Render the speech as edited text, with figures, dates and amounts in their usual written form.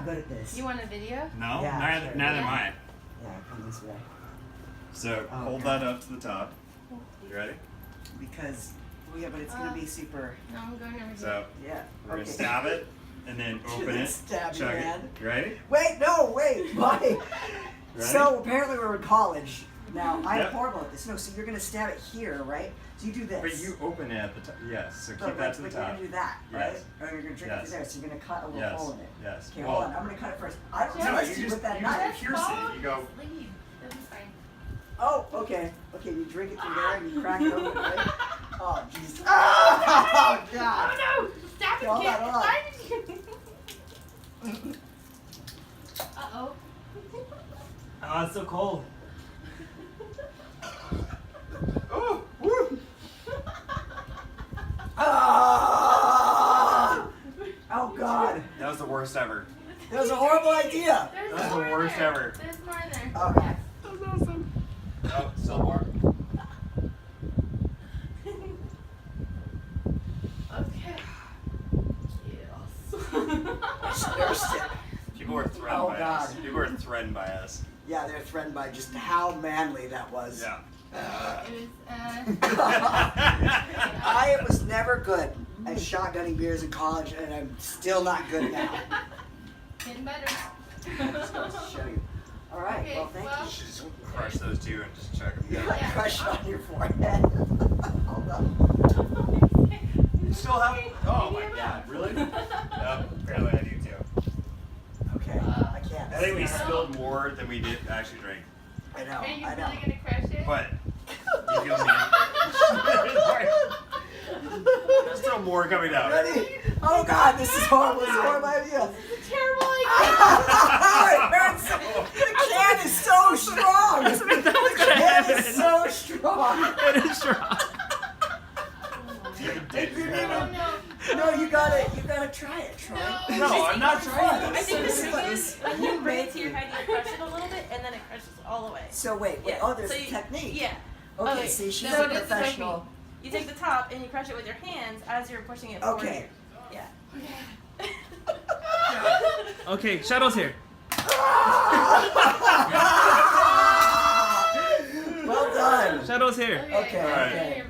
good at this. You want a video? No, Yeah, neither sure. am I. Yeah, come this way. So Oh, hold okay. that up to the top. You ready? Because, well, yeah, but it's gonna be super. No, I'm going over here. So Yeah. we're gonna Okay. stab it and then open it. Stab chug your it. hand. You ready? Wait, no, wait, why? Ready? So apparently we're in college. Now I'm Yep. horrible at this. No, so you're gonna stab it here, right? So you do this. But you open it at the top. Yes. So keep But that to the but you're top. gonna do that, right? Yes. Or you're gonna drink it Yes. through there. So you're gonna cut a little Yes. hole in it. Yes. Okay, Well, hold on. I'm gonna cut it first. I don't No, know you with that just knife. pierce it. You go. Leave. That'll be fine. Oh, okay. Okay, you drink it through there and you crack it open, right? Oh, jeez. Oh, God. Oh no! Stop it! Hold on, hold on. Uh-oh. Oh, it's so cold. Oh, woo! Ah! Oh, God. That was the worst ever. That was a horrible idea. There's That was more the in worst there. ever. There's more in there. Okay. That was awesome. Oh, still more. Okay. Nursed it. People were threatened Oh, by God. us. People were threatened by us. Yeah, they're threatened by just how manly that was. Yeah. It I was never good at shotgunning beers in college, and I'm still not good now. getting better. Just goes to show you. All right, Okay, well, thank well- You should just crush those two and just chug them you. down. Like crush it on your forehead. Hold on. You still have? Oh my God! Really? Yep. Apparently I do too. Okay, I can't. I think we spilled more than we did actually drink. I know, Are you I know. really gonna crush it? But you feel me? There's still more coming out. Ready? Oh God, this is horrible. This is a horrible idea. It's a terrible idea. It hurts. The can is so strong. That was The gonna can happen. is so strong. It is strong. No, you gotta try it. Try it. No, I'm not trying I this. think the This trick is- is when you bring it to your head, you crush it a little bit, and then it crushes all the way. So wait. Yeah. Oh, there's So a you- technique. Yeah. Okay, Okay, see, she's so a what is the professional. You take the top and you crush it with your hands as you're pushing it forward. Okay. Yeah. Okay, Shadow's here. Well done. Shadow's here. Okay. All right. Okay.